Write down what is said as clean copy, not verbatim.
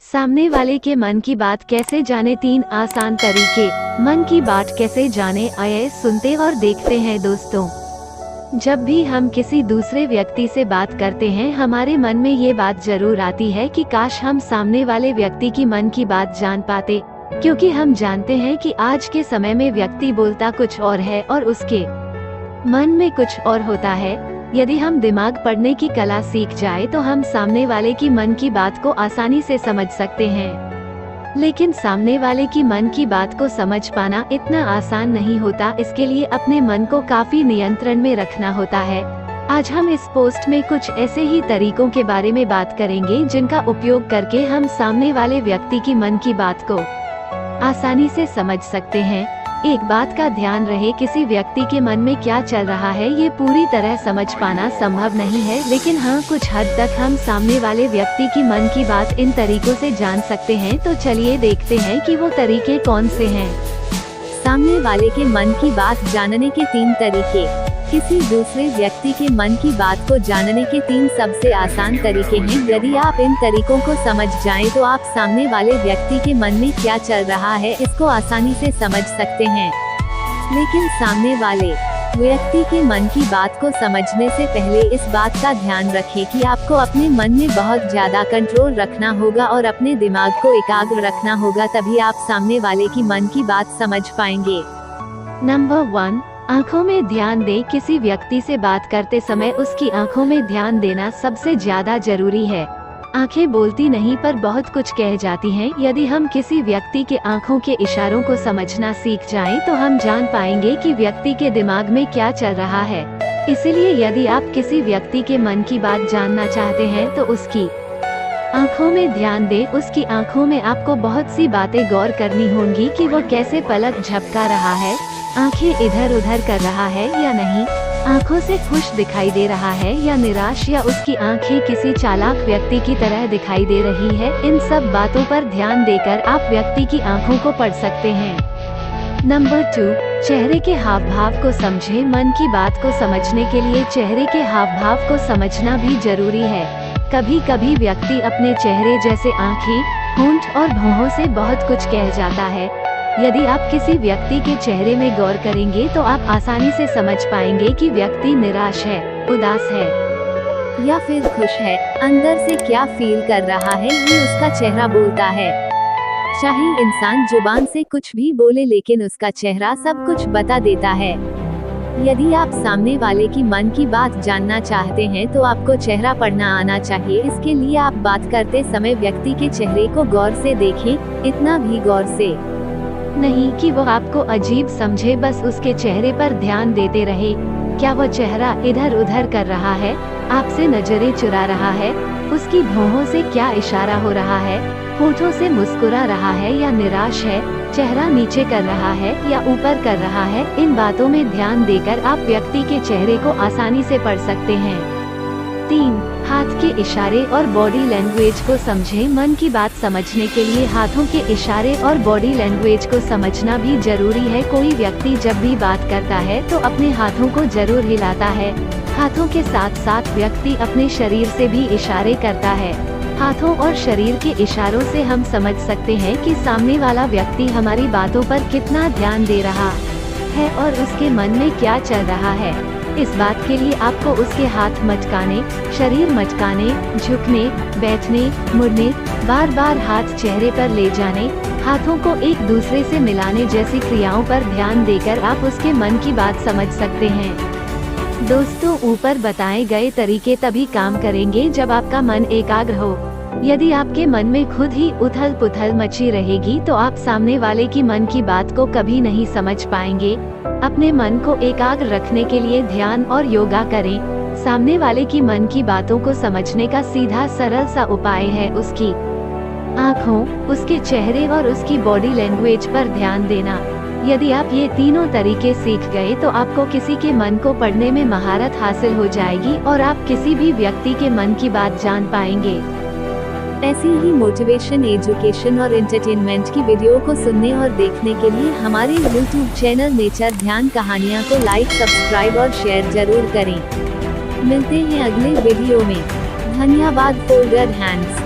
सामने वाले के मन की बात कैसे जाने, 3 आसान तरीके। मन की बात कैसे जाने, आइए सुनते और देखते हैं दोस्तों। जब भी हम किसी दूसरे व्यक्ति से बात करते हैं, हमारे मन में ये बात जरूर आती है कि काश हम सामने वाले व्यक्ति की मन की बात जान पाते, क्योंकि हम जानते हैं कि आज के समय में व्यक्ति बोलता कुछ और है और उसके मन में कुछ और होता है। यदि हम दिमाग पढ़ने की कला सीख जाए तो हम सामने वाले की मन की बात को आसानी से समझ सकते हैं। लेकिन सामने वाले की मन की बात को समझ पाना इतना आसान नहीं होता। इसके लिए अपने मन को काफी नियंत्रण में रखना होता है। आज हम इस पोस्ट में कुछ ऐसे ही तरीकों के बारे में बात करेंगे जिनका उपयोग करके हम सामने वाले व्यक्ति की मन की बात को आसानी से समझ सकते हैं। एक बात का ध्यान रहे, किसी व्यक्ति के मन में क्या चल रहा है ये पूरी तरह समझ पाना संभव नहीं है, लेकिन हाँ, कुछ हद तक हम सामने वाले व्यक्ति की मन की बात इन तरीकों से जान सकते हैं। तो चलिए देखते हैं कि वो तरीके कौन से हैं। सामने वाले के मन की बात जानने के 3 तरीके। किसी दूसरे व्यक्ति के मन की बात को जानने के 3 सबसे आसान तरीके हैं। यदि आप इन तरीकों को समझ जाएं तो आप सामने वाले व्यक्ति के मन में क्या चल रहा है इसको आसानी से समझ सकते हैं। लेकिन सामने वाले व्यक्ति के मन की बात को समझने से पहले इस बात का ध्यान रखें कि आपको अपने मन में बहुत ज्यादा कंट्रोल रखना होगा और अपने दिमाग को एकाग्र रखना होगा, तभी आप सामने वाले की मन की बात समझ पाएंगे। नंबर 1, आँखों में ध्यान दें। किसी व्यक्ति से बात करते समय उसकी आँखों में ध्यान देना सबसे ज्यादा जरूरी है। आँखें बोलती नहीं पर बहुत कुछ कह जाती हैं। यदि हम किसी व्यक्ति के आँखों के इशारों को समझना सीख जाएं तो हम जान पाएंगे कि व्यक्ति के दिमाग में क्या चल रहा है। इसलिए यदि आप किसी व्यक्ति के मन की बात जानना चाहते हैं तो उसकी आँखों में ध्यान दें। उसकी आँखों में आपको बहुत सी बातें गौर करनी होंगी कि वो कैसे पलक झपका रहा है, आंखें इधर उधर कर रहा है या नहीं, आंखों से खुश दिखाई दे रहा है या निराश, या उसकी आंखें किसी चालाक व्यक्ति की तरह दिखाई दे रही है। इन सब बातों पर ध्यान देकर आप व्यक्ति की आंखों को पढ़ सकते हैं। नंबर 2, चेहरे के हाव भाव को समझें। मन की बात को समझने के लिए चेहरे के हाव भाव को समझना भी जरूरी है। कभी कभी व्यक्ति अपने चेहरे जैसे आँखें, होंठ और भौहों से बहुत कुछ कह जाता है। यदि आप किसी व्यक्ति के चेहरे में गौर करेंगे तो आप आसानी से समझ पाएंगे कि व्यक्ति निराश है, उदास है या फिर खुश है। अंदर से क्या फील कर रहा है ये उसका चेहरा बोलता है। चाहे इंसान जुबान से कुछ भी बोले, लेकिन उसका चेहरा सब कुछ बता देता है। यदि आप सामने वाले की मन की बात जानना चाहते हैं तो आपको चेहरा पढ़ना आना चाहिए। इसके लिए आप बात करते समय व्यक्ति के चेहरे को गौर से देखें, इतना भी गौर से नहीं कि वो आपको अजीब समझे, बस उसके चेहरे पर ध्यान देते रहे। क्या वो चेहरा इधर उधर कर रहा है, आपसे नजरें चुरा रहा है, उसकी भौहों से क्या इशारा हो रहा है, होठों से मुस्कुरा रहा है या निराश है, चेहरा नीचे कर रहा है या ऊपर कर रहा है। इन बातों में ध्यान देकर आप व्यक्ति के चेहरे को आसानी से पढ़ सकते हैं। 3, हाथ के इशारे और बॉडी लैंग्वेज को समझें। मन की बात समझने के लिए हाथों के इशारे और बॉडी लैंग्वेज को समझना भी जरूरी है। कोई व्यक्ति जब भी बात करता है तो अपने हाथों को जरूर हिलाता है। हाथों के साथ साथ व्यक्ति अपने शरीर से भी इशारे करता है। हाथों और शरीर के इशारों से हम समझ सकते हैं कि सामने वाला व्यक्ति हमारी बातों पर कितना ध्यान दे रहा है और उसके मन में क्या चल रहा है। इस बात के लिए आपको उसके हाथ मटकाने, शरीर मटकाने, झुकने, बैठने, मुड़ने, बार बार हाथ चेहरे पर ले जाने, हाथों को एक दूसरे से मिलाने जैसी क्रियाओं पर ध्यान देकर आप उसके मन की बात समझ सकते हैं। दोस्तों, ऊपर बताए गए तरीके तभी काम करेंगे जब आपका मन एकाग्र हो। यदि आपके मन में खुद ही उथल पुथल मची रहेगी तो आप सामने वाले की मन की बात को कभी नहीं समझ पाएंगे। अपने मन को एकाग्र रखने के लिए ध्यान और योगा करें। सामने वाले की मन की बातों को समझने का सीधा सरल सा उपाय है उसकी आँखों, उसके चेहरे और उसकी बॉडी लैंग्वेज पर ध्यान देना। यदि आप ये तीनों तरीके सीख गए तो आपको किसी के मन को पढ़ने में महारत हासिल हो जाएगी और आप किसी भी व्यक्ति के मन की बात जान पाएंगे। ऐसी ही मोटिवेशन, एजुकेशन और एंटरटेनमेंट की वीडियो को सुनने और देखने के लिए हमारे YouTube चैनल नेचर ध्यान कहानियाँ को लाइक, सब्सक्राइब और शेयर जरूर करें। मिलते हैं अगले वीडियो में। धन्यवाद। Folder hands.